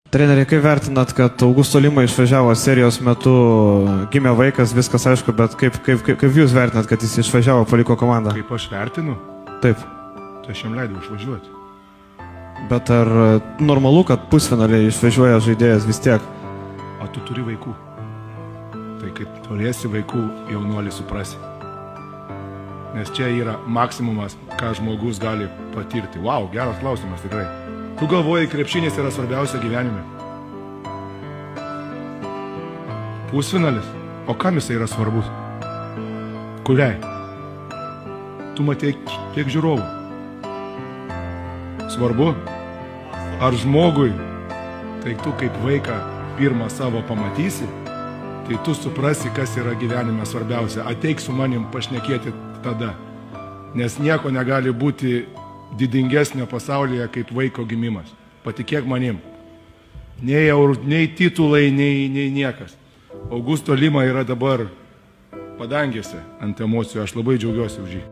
Treneri, kaip vertinat, kad Augusto Lima išvažiavo serijos metu, gimė vaikas, viskas aišku, bet kaip jūs vertinat, kad jis išvažiavo, paliko komandą? Kaip aš vertinu, Taip. tai aš jam leidau išvažiuoti. Bet ar normalu, kad pusfinaliai išvažiuoja žaidėjas vis tiek? O tu turi vaikų. Tai kai turėsi vaikų, jaunuolį suprasi. Nes čia yra maksimumas, ką žmogus gali patirti. Vau, geras klausimas tikrai. Tu galvoji, krepšinis yra svarbiausia gyvenime. Pusfinalis? O kam jisai yra svarbus? Kuriai? Tu matei kiek žiūrovų. Svarbu? Ar žmogui, tai tu kaip vaiką pirmą savo pamatysi, tai tu suprasi, kas yra gyvenime svarbiausia. Ateik su manim pašnekėti tada. Nes nieko negali būti didingesnio pasaulyje kaip vaiko gimimas. Patikėk manim. Nei titulai, nei niekas. Augusto Lima yra dabar padangėse ant emocijų. Aš labai džiaugiuosi už jį.